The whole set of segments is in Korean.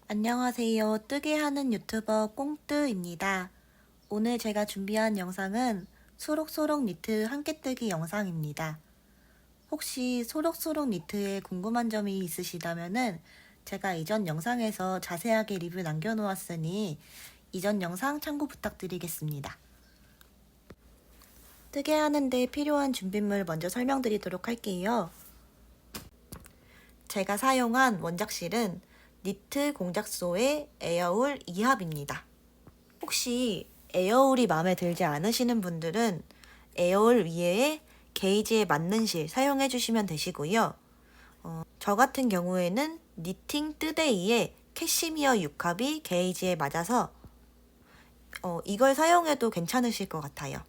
안녕하세요. 뜨게 하는 유튜버 꽁뜨입니다. 오늘 제가 준비한 영상은 소록소록 니트 함께 뜨기 영상입니다. 혹시 소록소록 니트에 궁금한 점이 있으시다면은 제가 이전 영상에서 자세하게 리뷰 남겨놓았으니 이전 영상 참고 부탁드리겠습니다. 뜨게 하는데 필요한 준비물 먼저 설명드리도록 할게요. 제가 사용한 원작실은 니트 공작소의 에어울 2합입니다. 혹시 에어울이 마음에 들지 않으시는 분들은 에어울 위에 게이지에 맞는 실 사용해 주시면 되시고요. 저 같은 경우에는 니팅 뜨데이의 캐시미어 6합이 게이지에 맞아서 이걸 사용해도 괜찮으실 것 같아요.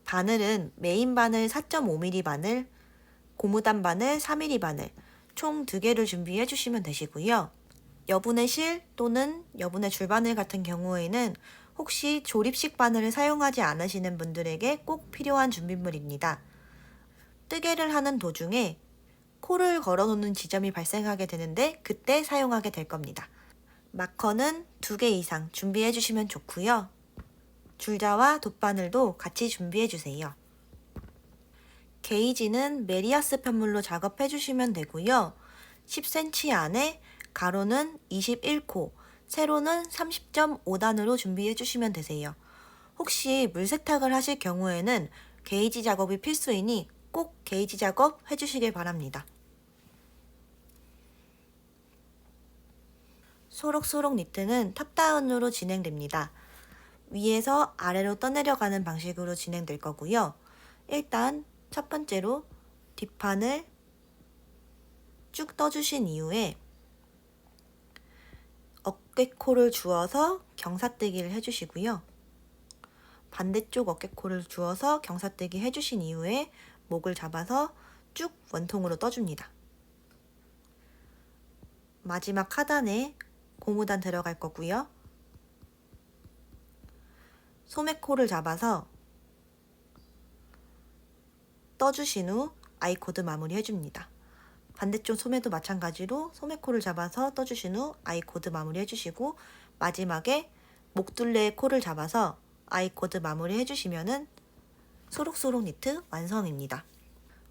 바늘은 메인 바늘 4.5mm 바늘, 고무단 바늘 3mm 바늘 총 2개를 준비해 주시면 되시고요. 여분의 실 또는 여분의 줄바늘 같은 경우에는 혹시 조립식 바늘을 사용하지 않으시는 분들에게 꼭 필요한 준비물입니다. 뜨개를 하는 도중에 코를 걸어놓는 지점이 발생하게 되는데 그때 사용하게 될 겁니다. 마커는 2개 이상 준비해 주시면 좋고요. 줄자와 돗바늘도 같이 준비해 주세요. 게이지는 메리아스 편물로 작업해 주시면 되고요. 10cm 안에 가로는 21코, 세로는 30.5단으로 준비해 주시면 되세요. 혹시 물세탁을 하실 경우에는 게이지 작업이 필수이니 꼭 게이지 작업 해주시길 바랍니다. 소록소록 니트는 탑다운으로 진행됩니다. 위에서 아래로 떠내려가는 방식으로 진행될 거고요. 일단 첫 번째로 뒷판을 쭉 떠주신 이후에 어깨코를 주어서 경사뜨기를 해주시고요. 반대쪽 어깨코를 주어서 경사뜨기 해주신 이후에 목을 잡아서 쭉 원통으로 떠줍니다. 마지막 하단에 고무단 들어갈 거고요. 소매코를 잡아서 떠주신 후 아이코드 마무리 해줍니다. 반대쪽 소매도 마찬가지로 소매코를 잡아서 떠주신 후 아이코드 마무리 해주시고 마지막에 목둘레의 코를 잡아서 아이코드 마무리 해주시면은 소록소록 니트 완성입니다.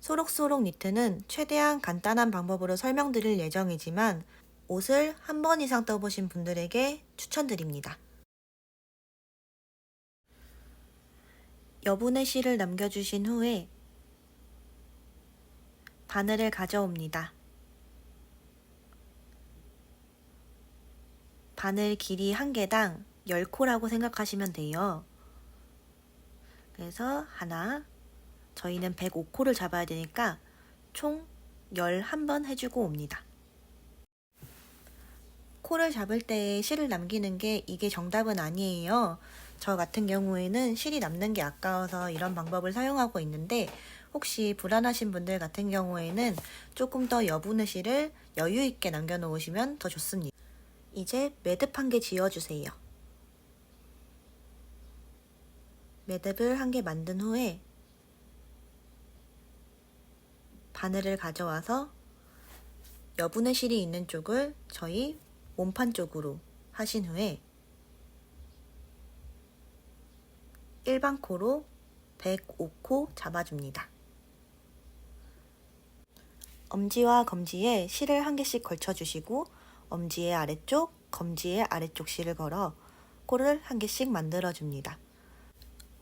소록소록 니트는 최대한 간단한 방법으로 설명드릴 예정이지만 옷을 한 번 이상 떠보신 분들에게 추천드립니다. 여분의 실을 남겨주신 후에 바늘을 가져옵니다. 바늘 길이 한 개당 10코라고 생각하시면 돼요. 그래서 하나, 저희는 105코를 잡아야 되니까 총 11번 해주고 옵니다. 코를 잡을 때 실을 남기는 게 이게 정답은 아니에요. 저 같은 경우에는 실이 남는 게 아까워서 이런 방법을 사용하고 있는데 혹시 불안하신 분들 같은 경우에는 조금 더 여분의 실을 여유 있게 남겨 놓으시면 더 좋습니다. 이제 매듭 한 개 지어주세요. 매듭을 한 개 만든 후에 바늘을 가져와서 여분의 실이 있는 쪽을 저희 몸판 쪽으로 하신 후에 일반 코로 105코 잡아줍니다. 엄지와 검지에 실을 한 개씩 걸쳐주시고 엄지의 아래쪽, 검지의 아래쪽 실을 걸어 코를 한 개씩 만들어줍니다.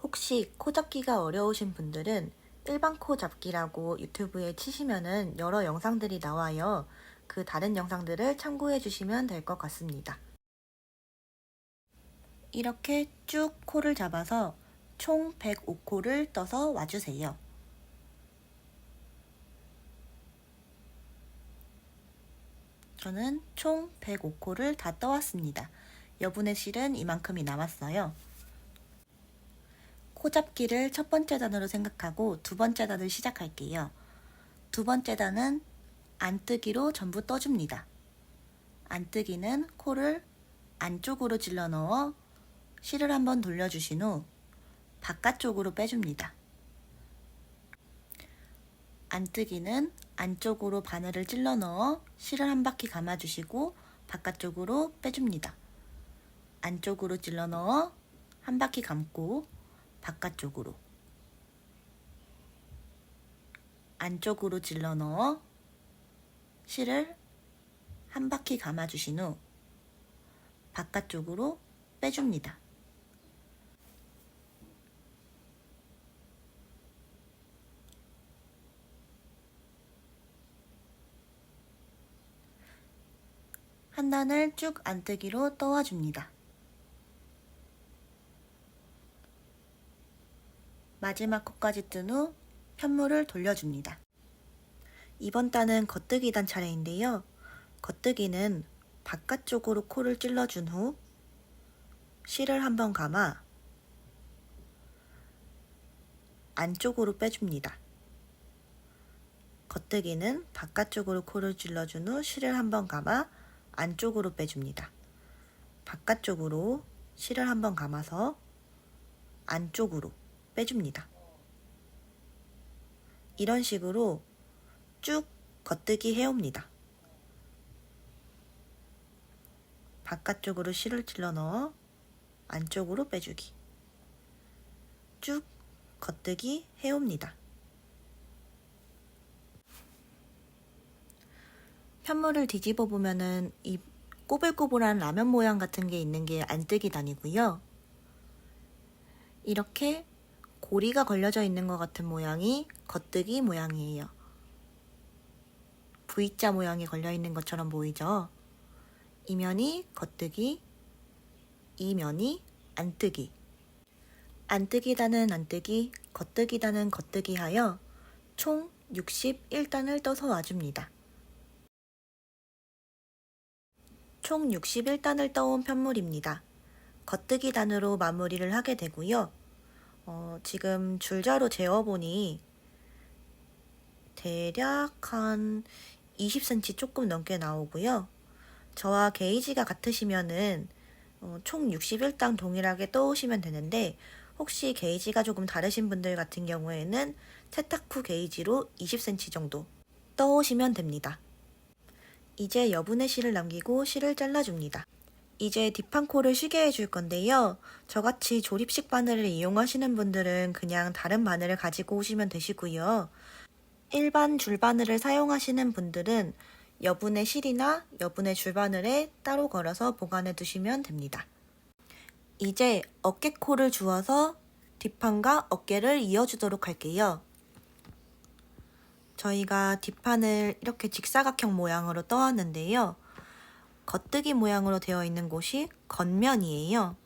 혹시 코 잡기가 어려우신 분들은 일반 코 잡기라고 유튜브에 치시면은 여러 영상들이 나와요. 그 다른 영상들을 참고해 주시면 될 것 같습니다. 이렇게 쭉 코를 잡아서 총 105코를 떠서 와주세요. 저는 총 105코를 다 떠왔습니다. 여분의 실은 이만큼이 남았어요. 코 잡기를 첫 번째 단으로 생각하고 두 번째 단을 시작할게요. 두 번째 단은 안뜨기로 전부 떠줍니다. 안뜨기는 코를 안쪽으로 찔러 넣어 실을 한번 돌려주신 후 바깥쪽으로 빼줍니다. 안뜨기는 안쪽으로 바늘을 찔러 넣어 실을 한 바퀴 감아주시고 바깥쪽으로 빼줍니다. 안쪽으로 찔러 넣어 한 바퀴 감고 바깥쪽으로, 안쪽으로 찔러 넣어 실을 한 바퀴 감아주신 후 바깥쪽으로 빼줍니다. 한 단을 쭉 안뜨기로 떠와줍니다. 마지막 코까지 뜬 후 편물을 돌려줍니다. 이번 단은 겉뜨기 단 차례인데요. 겉뜨기는 바깥쪽으로 코를 찔러준 후 실을 한번 감아 안쪽으로 빼줍니다. 겉뜨기는 바깥쪽으로 코를 찔러준 후 실을 한번 감아 안쪽으로 빼줍니다. 바깥쪽으로 실을 한번 감아서 안쪽으로 빼줍니다. 이런 식으로 쭉 겉뜨기 해옵니다. 바깥쪽으로 실을 찔러 넣어 안쪽으로 빼주기. 쭉 겉뜨기 해옵니다. 편물을 뒤집어 보면은 이 꼬불꼬불한 라면 모양 같은 게 있는 게 안뜨기 단이고요. 이렇게 고리가 걸려져 있는 것 같은 모양이 겉뜨기 모양이에요. V자 모양이 걸려 있는 것처럼 보이죠? 이 면이 겉뜨기, 이 면이 안뜨기. 안뜨기 단은 안뜨기, 겉뜨기 단은 겉뜨기 하여 총 61단을 떠서 와줍니다. 총 61단을 떠온 편물입니다. 겉뜨기 단으로 마무리를 하게 되고요. 지금 줄자로 재어보니 대략 한 20cm 조금 넘게 나오고요. 저와 게이지가 같으시면은 총 61단 동일하게 떠오시면 되는데, 혹시 게이지가 조금 다르신 분들 같은 경우에는 세탁후 게이지로 20cm 정도 떠오시면 됩니다. 이제 여분의 실을 남기고 실을 잘라줍니다. 이제 뒷판코를 쉬게 해줄 건데요. 저같이 조립식 바늘을 이용하시는 분들은 그냥 다른 바늘을 가지고 오시면 되시고요. 일반 줄바늘을 사용하시는 분들은 여분의 실이나 여분의 줄바늘에 따로 걸어서 보관해 두시면 됩니다. 이제 어깨코를 주어서 뒷판과 어깨를 이어주도록 할게요. 저희가 뒷판을 이렇게 직사각형 모양으로 떠왔는데요. 겉뜨기 모양으로 되어 있는 곳이 겉면이에요.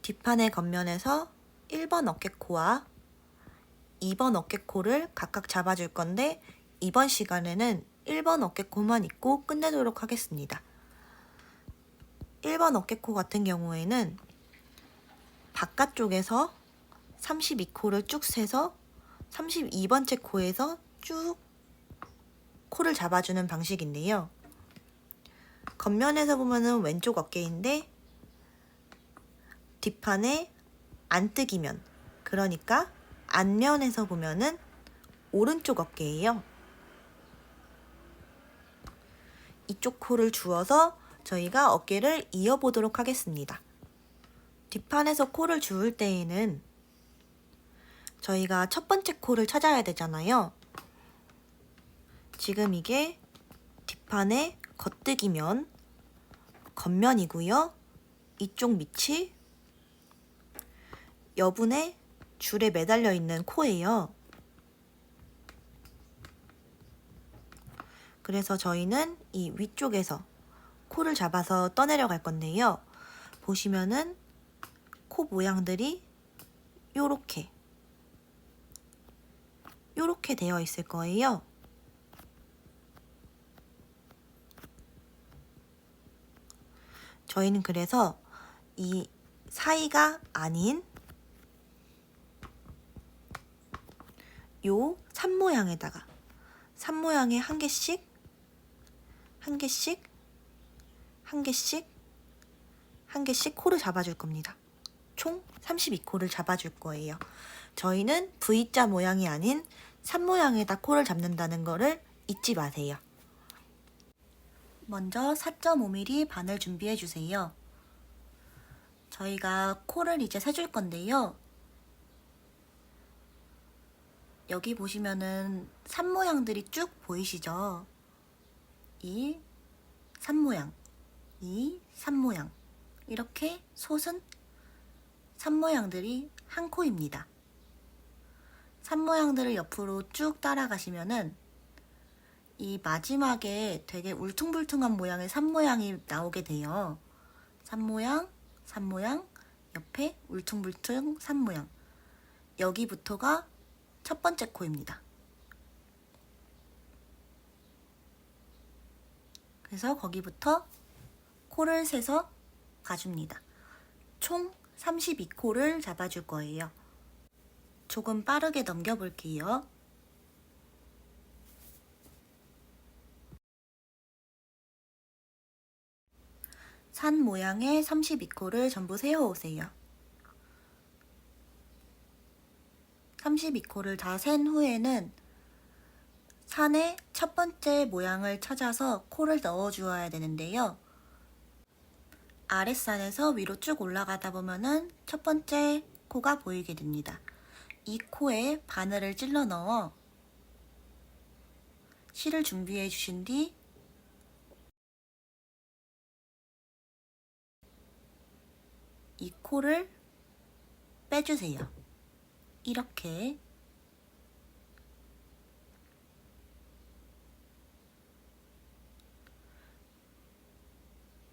뒷판의 겉면에서 1번 어깨코와 2번 어깨코를 각각 잡아줄 건데, 이번 시간에는 1번 어깨코만 입고 끝내도록 하겠습니다. 1번 어깨코 같은 경우에는 바깥쪽에서 32코를 쭉 세서 32번째 코에서 쭉 코를 잡아주는 방식인데요. 겉면에서 보면은 왼쪽 어깨인데 뒷판에 안뜨기면, 그러니까 안면에서 보면은 오른쪽 어깨예요. 이쪽 코를 주어서 저희가 어깨를 이어보도록 하겠습니다. 뒷판에서 코를 주울 때에는 저희가 첫 번째 코를 찾아야 되잖아요. 지금 이게 뒷판의 겉뜨기면 겉면이고요. 이쪽 밑이 여분의 줄에 매달려 있는 코예요. 그래서 저희는 이 위쪽에서 코를 잡아서 떠내려갈 건데요. 보시면은 코 모양들이 요렇게 되어 있을 거예요. 저희는 그래서 이 사이가 아닌 요 산 모양에다가 산 모양에 한 개씩 코를 잡아줄 겁니다. 총 32코를 잡아줄 거예요. 저희는 V자 모양이 아닌 산 모양에다 코를 잡는다는 거를 잊지 마세요. 먼저 4.5mm 바늘 준비해 주세요. 저희가 코를 이제 세줄 건데요. 여기 보시면은 산 모양들이 쭉 보이시죠? 이 산 모양, 이 산 모양, 이렇게 솟은 산 모양들이 한 코입니다. 산 모양들을 옆으로 쭉 따라가시면은 이 마지막에 되게 울퉁불퉁한 모양의 산 모양이 나오게 돼요. 산 모양, 산 모양, 옆에 울퉁불퉁 산 모양. 여기부터가 첫 번째 코입니다. 그래서 거기부터 코를 세서 가줍니다. 총 32코를 잡아줄 거예요. 조금 빠르게 넘겨볼게요. 산 모양의 32코를 전부 세워오세요. 32코를 다 센 후에는 산의 첫 번째 모양을 찾아서 코를 넣어 주어야 되는데요. 아랫산에서 위로 쭉 올라가다 보면은 첫 번째 코가 보이게 됩니다. 이 코에 바늘을 찔러 넣어 실을 준비해 주신 뒤 이 코를 빼주세요. 이렇게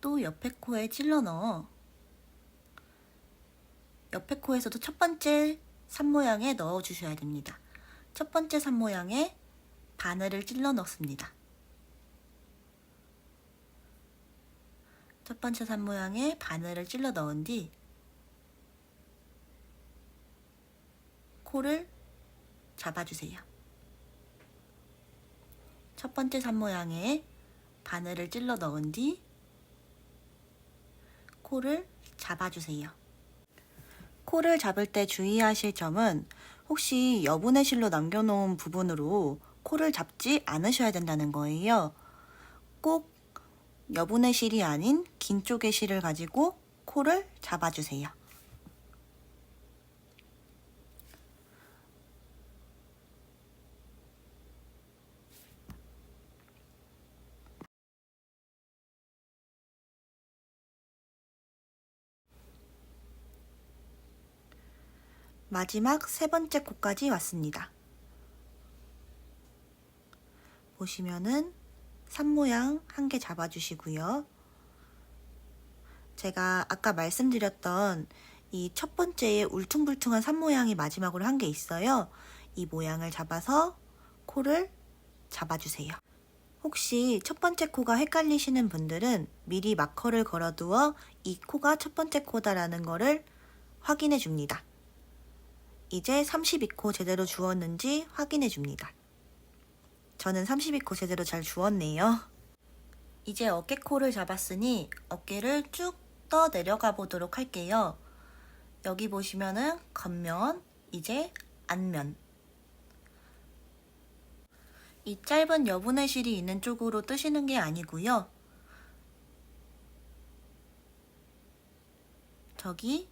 또 옆에 코에 찔러 넣어 옆에 코에서도 첫 번째 산 모양에 넣어 주셔야 됩니다. 첫 번째 산 모양에 바늘을 찔러 넣습니다. 첫 번째 산 모양에 바늘을 찔러 넣은 뒤 코를 잡아주세요. 첫 번째 산 모양에 바늘을 찔러 넣은 뒤 코를 잡아주세요. 코를 잡을 때 주의하실 점은 혹시 여분의 실로 남겨놓은 부분으로 코를 잡지 않으셔야 된다는 거예요. 꼭 여분의 실이 아닌 긴 쪽의 실을 가지고 코를 잡아주세요. 마지막 세 번째 코까지 왔습니다. 보시면은 산 모양 한 개 잡아주시고요. 제가 아까 말씀드렸던 이 첫 번째의 울퉁불퉁한 산 모양이 마지막으로 한 개 있어요. 이 모양을 잡아서 코를 잡아주세요. 혹시 첫 번째 코가 헷갈리시는 분들은 미리 마커를 걸어두어 이 코가 첫 번째 코다라는 거를 확인해 줍니다. 이제 32코 제대로 주었는지 확인해 줍니다. 저는 32코 제대로 잘 주었네요. 이제 어깨코를 잡았으니 어깨를 쭉 떠 내려가 보도록 할게요. 여기 보시면은 겉면, 이제 앞면. 이 짧은 여분의 실이 있는 쪽으로 뜨시는 게 아니고요. 저기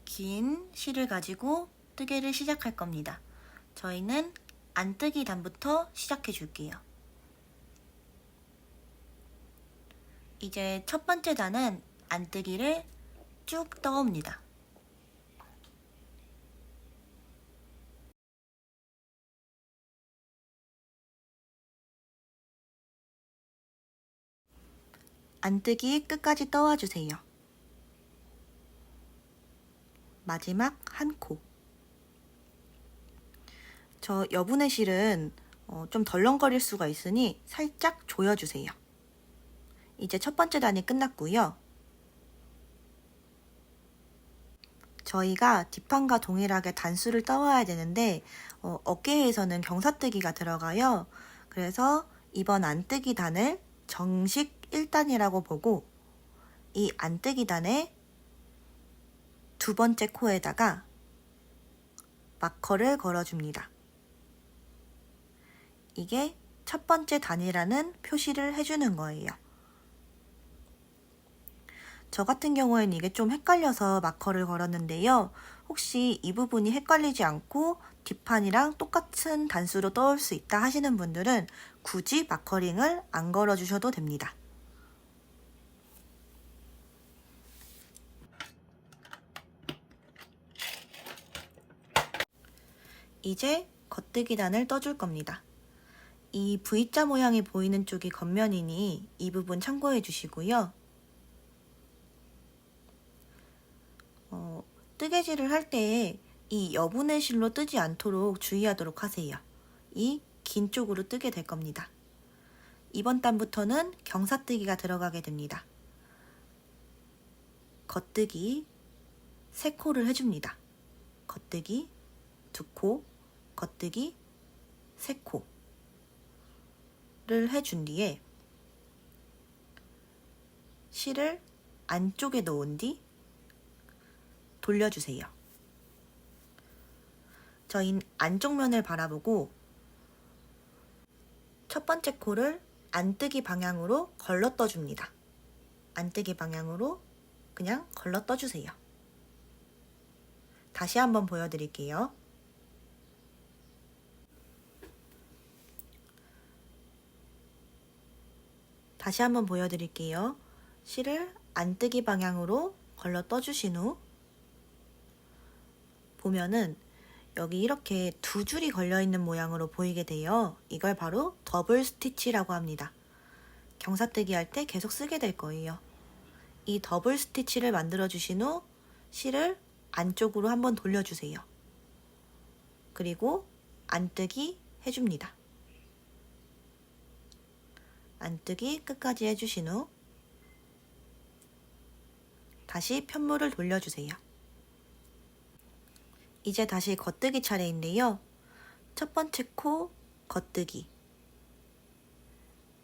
긴 실을 가지고 뜨개를 시작할 겁니다. 저희는 안뜨기 단부터 시작해 줄게요. 이제 첫 번째 단은 안뜨기를 쭉 떠옵니다. 안뜨기 끝까지 떠와주세요. 마지막 한 코. 저 여분의 실은 좀 덜렁거릴 수가 있으니 살짝 조여주세요. 이제 첫 번째 단이 끝났고요. 저희가 뒷판과 동일하게 단수를 떠와야 되는데 어깨에서는 경사뜨기가 들어가요. 그래서 이번 안뜨기 단을 정식 1단이라고 보고 이 안뜨기 단의 두 번째 코에다가 마커를 걸어줍니다. 이게 첫 번째 단이라는 표시를 해주는 거예요. 저 같은 경우에는 이게 좀 헷갈려서 마커를 걸었는데요. 혹시 이 부분이 헷갈리지 않고 뒷판이랑 똑같은 단수로 떠올 수 있다 하시는 분들은 굳이 마커링을 안 걸어주셔도 됩니다. 이제 겉뜨기단을 떠줄 겁니다. 이 V자 모양이 보이는 쪽이 겉면이니 이 부분 참고해 주시고요. 뜨개질을 할 때 이 여분의 실로 뜨지 않도록 주의하도록 하세요. 이 긴 쪽으로 뜨게 될 겁니다. 이번 단부터는 경사뜨기가 들어가게 됩니다. 겉뜨기 3코를 해줍니다. 겉뜨기 2코, 겉뜨기 3코를 해준 뒤에 실을 안쪽에 넣은 뒤 돌려주세요. 저희 안쪽 면을 바라보고 첫 번째 코를 안뜨기 방향으로 걸러 떠줍니다. 안뜨기 방향으로 그냥 걸러 떠주세요. 다시 한번 보여드릴게요. 다시 한번 보여드릴게요. 실을 안뜨기 방향으로 걸러 떠주신 후 보면은 여기 이렇게 2줄이 걸려있는 모양으로 보이게 돼요. 이걸 바로 더블 스티치라고 합니다. 경사뜨기 할 때 계속 쓰게 될 거예요. 이 더블 스티치를 만들어 주신 후 실을 안쪽으로 한번 돌려주세요. 그리고 안뜨기 해줍니다. 안뜨기 끝까지 해주신 후 다시 편물을 돌려주세요. 이제 다시 겉뜨기 차례인데요. 첫 번째 코 겉뜨기,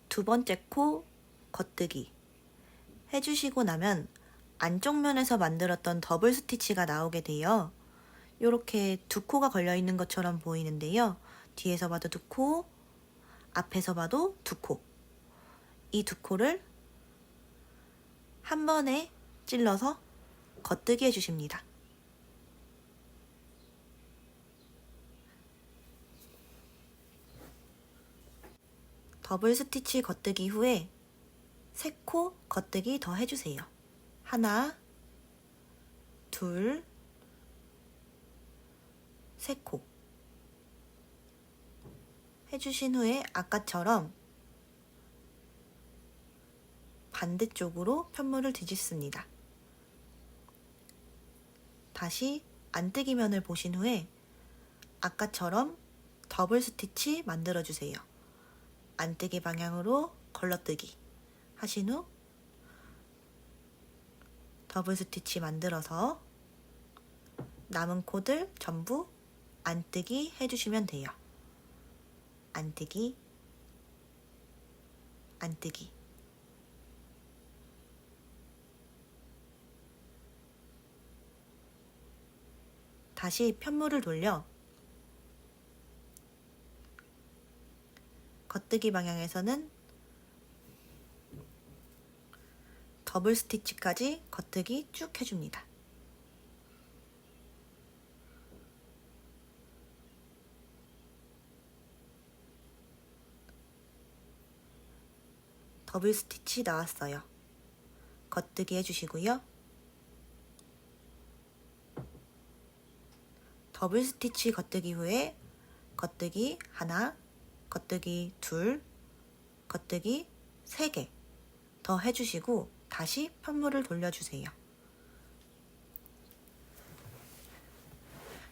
두 번째 코 겉뜨기 해주시고 나면 안쪽 면에서 만들었던 더블 스티치가 나오게 돼요. 이렇게 2코가 걸려있는 것처럼 보이는데요. 뒤에서 봐도 2코, 앞에서 봐도 2코. 이 2코를 한 번에 찔러서 겉뜨기 해주십니다. 더블 스티치 겉뜨기 후에 3코 겉뜨기 더 해주세요. 하나, 둘, 3코 해주신 후에 아까처럼 반대쪽으로 편물을 뒤집습니다. 다시 안뜨기 면을 보신 후에 아까처럼 더블 스티치 만들어주세요. 안뜨기 방향으로 걸러뜨기 하신 후 더블 스티치 만들어서 남은 코들 전부 안뜨기 해주시면 돼요. 안뜨기, 안뜨기. 다시 편물을 돌려 겉뜨기 방향에서는 더블 스티치까지 겉뜨기 쭉 해줍니다. 더블 스티치 나왔어요. 겉뜨기 해주시고요. 더블 스티치 겉뜨기 후에 겉뜨기 하나, 겉뜨기 둘, 겉뜨기 3개 더 해주시고 다시 편물을 돌려주세요.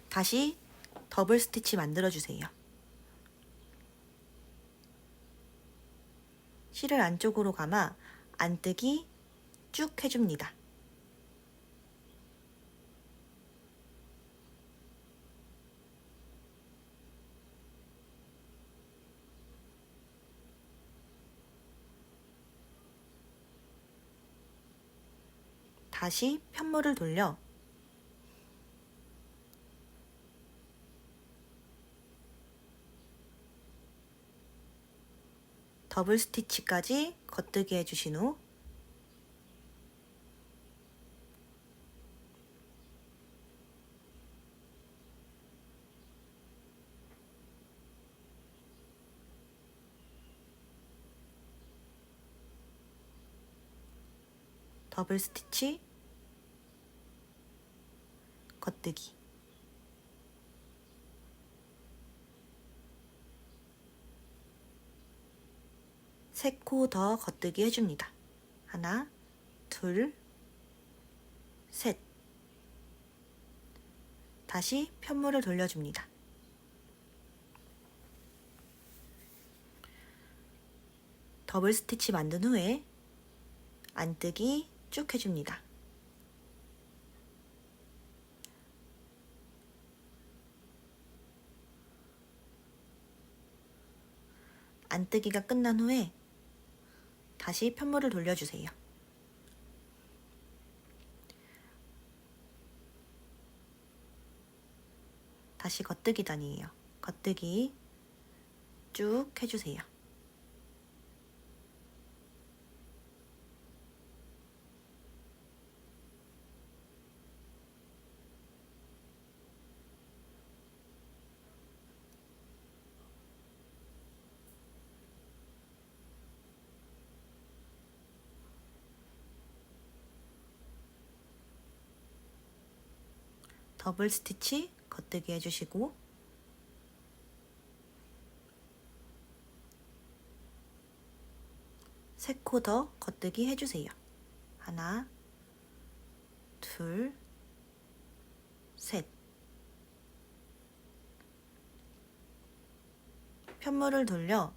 다시 더블 스티치 만들어주세요. 실을 안쪽으로 감아 안뜨기 쭉 해줍니다. 다시 편물을 돌려 더블 스티치까지 겉뜨기 해주신 후 더블 스티치, 겉뜨기. 세 코 더 겉뜨기 해줍니다. 하나, 둘, 셋. 다시 편물을 돌려줍니다. 더블 스티치 만든 후에 안뜨기 쭉 해줍니다. 안뜨기가 끝난 후에 다시 편물을 돌려주세요. 다시 겉뜨기 단이에요. 겉뜨기 쭉 해주세요. 더블 스티치 겉뜨기 해주시고 세 코 더 겉뜨기 해주세요. 하나, 둘, 셋. 편물을 돌려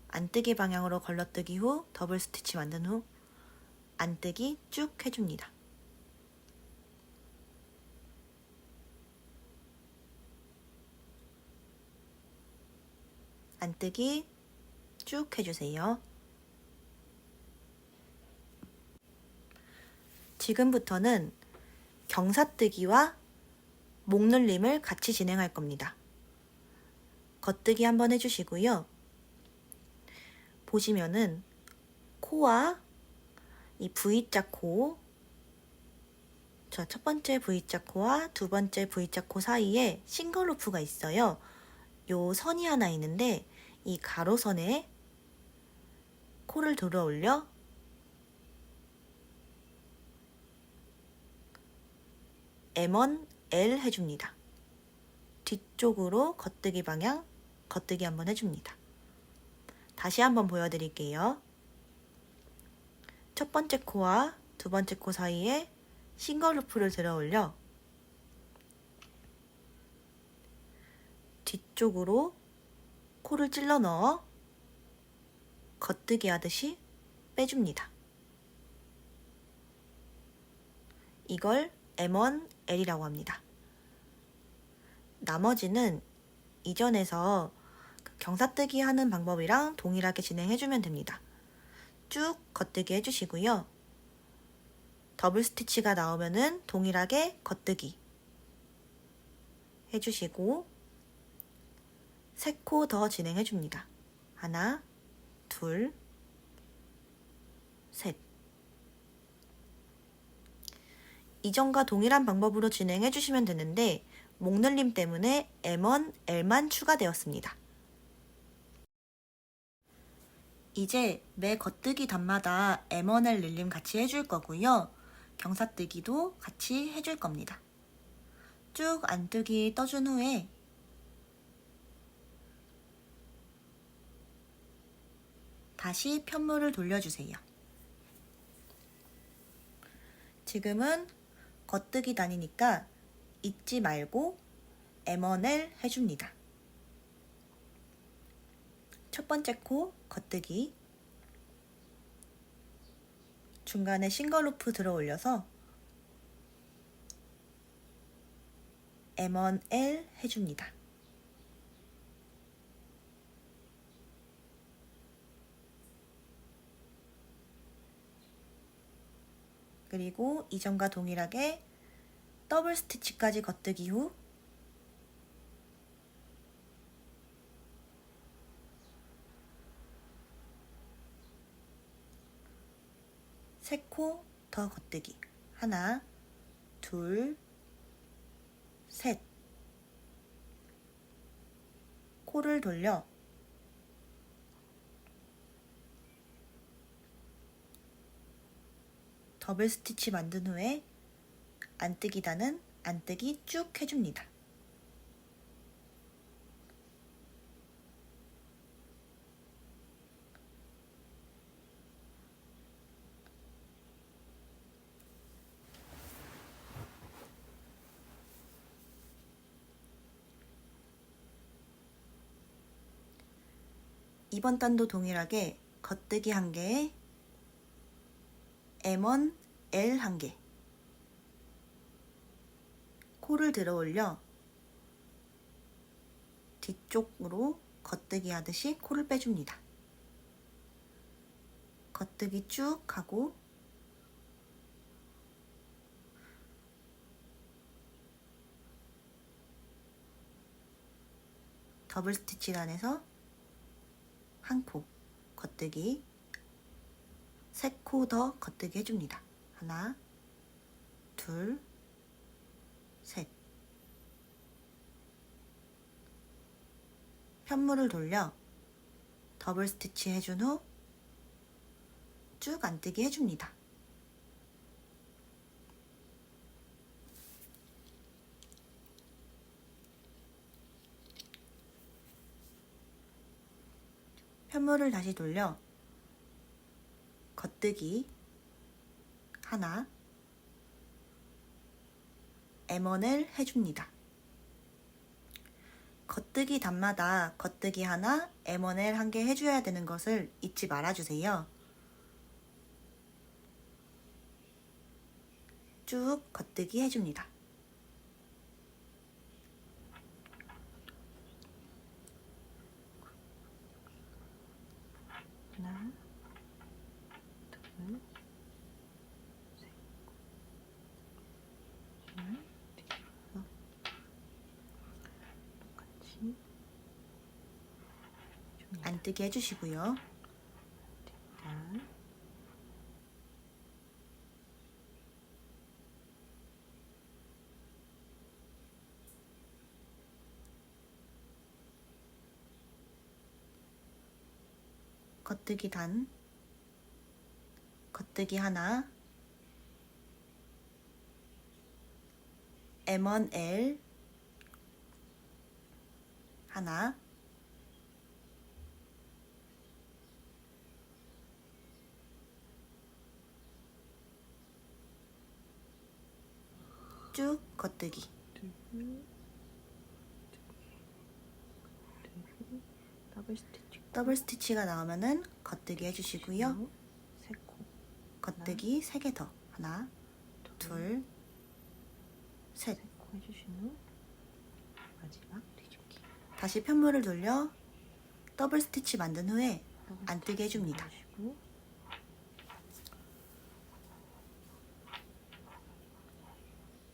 안뜨기 방향으로 걸러뜨기 후 더블 스티치 만든 후 안뜨기 쭉 해줍니다. 안뜨기 쭉 해주세요. 지금부터는 경사뜨기와 목늘림을 같이 진행할 겁니다. 겉뜨기 한번 해주시고요. 보시면은 코와 이 V자 코, 첫 번째 V자 코와 두 번째 V자 코 사이에 싱글 루프가 있어요. 요 선이 하나 있는데 이 가로선에 코를 들어 올려 M1, L 해줍니다. 뒤쪽으로 겉뜨기 방향, 겉뜨기 한번 해줍니다. 다시 한번 보여드릴게요. 첫 번째 코와 두 번째 코 사이에 싱글 루프를 들어 올려 뒤쪽으로 코를 찔러 넣어 겉뜨기 하듯이 빼줍니다. 이걸 M1, L이라고 합니다. 나머지는 이전에서 경사뜨기 하는 방법이랑 동일하게 진행해주면 됩니다. 쭉 겉뜨기 해주시고요. 더블 스티치가 나오면은 동일하게 겉뜨기 해주시고 세 코 더 진행해줍니다. 하나, 둘, 셋. 이전과 동일한 방법으로 진행해주시면 되는데 목늘림 때문에 M1, L만 추가되었습니다. 이제 매 겉뜨기 단마다 M1L 늘림 같이 해줄 거고요. 경사뜨기도 같이 해줄 겁니다. 쭉 안뜨기 떠준 후에 다시 편물을 돌려주세요. 지금은 겉뜨기 단이니까 잊지 말고 M1L 해줍니다. 첫 번째 코 겉뜨기, 중간에 싱글 루프 들어 올려서 M1L 해줍니다. 그리고 이전과 동일하게 더블 스티치까지 겉뜨기 후 세 코 더 겉뜨기. 하나, 둘, 셋. 코를 돌려 더블 스티치 만든 후에 안뜨기 단은 안뜨기 쭉 해줍니다. 이번 단도 동일하게 겉뜨기 1개에 M1, L 1개, 코를 들어 올려 뒤쪽으로 겉뜨기 하듯이 코를 빼줍니다. 겉뜨기 쭉 하고 더블 스티치 단에서 한 코 겉뜨기, 3코 더 겉뜨기 해줍니다. 하나, 둘, 셋. 편물을 돌려 더블 스티치 해준 후 쭉 안뜨기 해줍니다. 편물을 다시 돌려 겉뜨기 하나, M1을 해줍니다. 겉뜨기 단마다 겉뜨기 하나, M1L 1개 해줘야 되는 것을 잊지 말아주세요. 쭉 겉뜨기 해줍니다. 하나, 둘, 셋, 똑같이 안뜨기 해주시고요. 겉뜨기 단, 겉뜨기 하나, M1L 하나, 쭉 겉뜨기. 더블 스티치가 나오면은 겉뜨기 해주시고요. 겉뜨기 3개 더. 하나, 둘, 셋. 해주신 후 마지막 뒤집기. 다시 편물을 돌려 더블 스티치 만든 후에 안뜨기 해줍니다.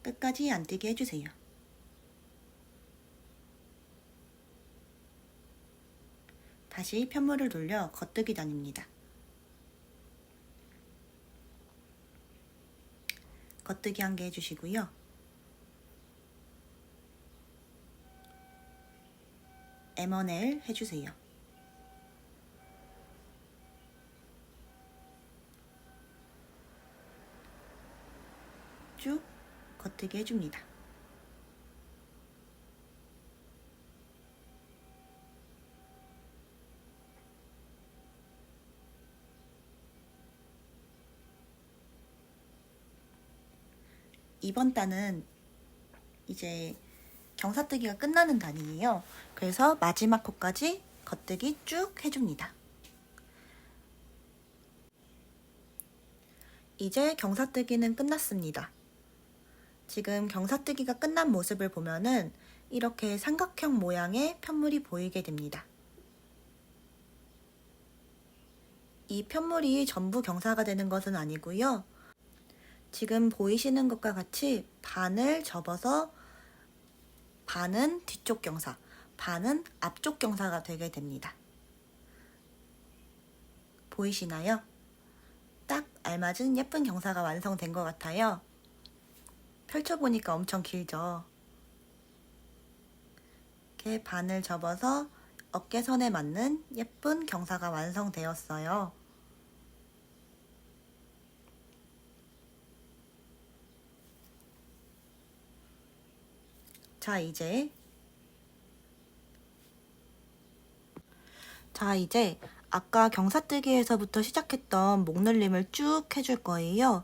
끝까지 안뜨기 해주세요. 다시 편물을 돌려 겉뜨기 단입니다. 겉뜨기 1개 해주시고요. M1L 해주세요. 쭉 겉뜨기 해줍니다. 이번 단은 이제 경사뜨기가 끝나는 단이에요. 그래서 마지막 코까지 겉뜨기 쭉 해줍니다. 이제 경사뜨기는 끝났습니다. 지금 경사뜨기가 끝난 모습을 보면은 이렇게 삼각형 모양의 편물이 보이게 됩니다. 이 편물이 전부 경사가 되는 것은 아니고요. 지금 보이시는 것과 같이 반을 접어서 반은 뒤쪽 경사, 반은 앞쪽 경사가 되게 됩니다. 보이시나요? 딱 알맞은 예쁜 경사가 완성된 것 같아요. 펼쳐보니까 엄청 길죠? 이렇게 반을 접어서 어깨선에 맞는 예쁜 경사가 완성되었어요. 자, 이제 아까 경사뜨기에서부터 시작했던 목늘림을 쭉 해줄 거예요.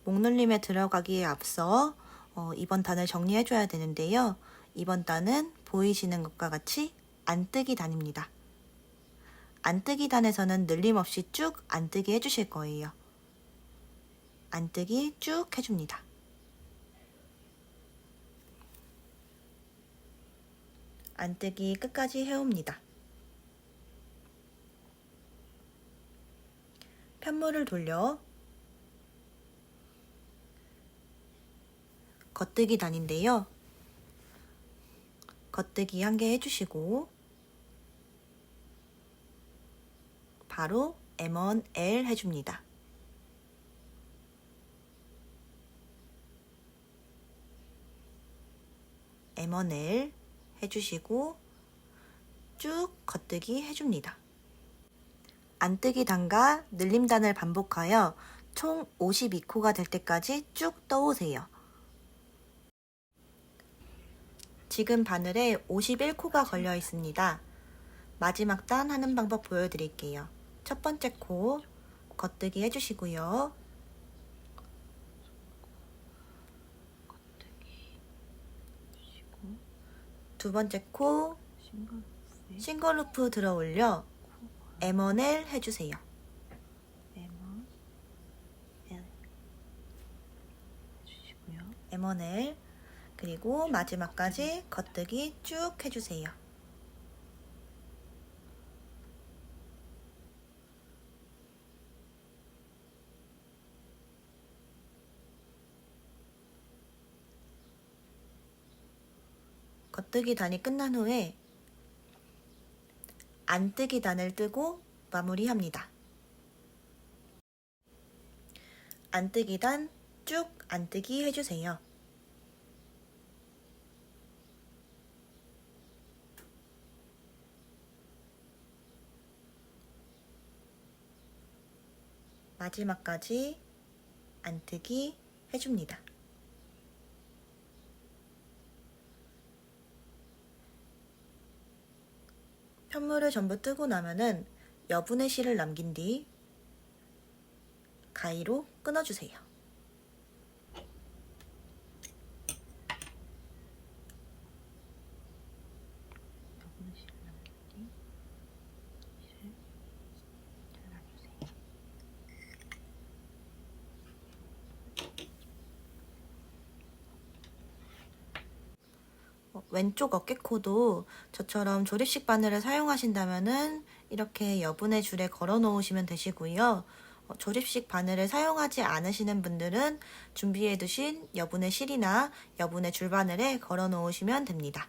목늘림에 들어가기에 앞서 이번 단을 정리해줘야 되는데요. 이번 단은 보이시는 것과 같이 안뜨기 단입니다. 안뜨기 단에서는 늘림 없이 쭉 안뜨기 해주실 거예요. 안뜨기 쭉 해줍니다. 안뜨기 끝까지 해옵니다. 편물을 돌려 겉뜨기 단인데요. 겉뜨기 한 개 해주시고 바로 M1L 해줍니다. M1L 해주시고 쭉 겉뜨기 해줍니다. 안뜨기 단과 늘림 단을 반복하여 총 52코가 될 때까지 쭉 떠오세요. 지금 바늘에 51코가 걸려 있습니다. 마지막 단 하는 방법 보여드릴게요. 첫 번째 코 겉뜨기 해주시고요. 두 번째 코 싱글루프 들어 올려 M1L 해주세요. M1L 그리고 마지막까지 겉뜨기 쭉 해주세요. 겉뜨기 단이 끝난 후에 안뜨기 단을 뜨고 마무리합니다. 안뜨기 단 쭉 안뜨기 해주세요. 마지막까지 안뜨기 해줍니다. 편물을 전부 뜨고 나면은 여분의 실을 남긴 뒤 가위로 끊어주세요. 왼쪽 어깨코도 저처럼 조립식 바늘을 사용하신다면은 이렇게 여분의 줄에 걸어 놓으시면 되시고요. 조립식 바늘을 사용하지 않으시는 분들은 준비해 두신 여분의 실이나 여분의 줄바늘에 걸어 놓으시면 됩니다.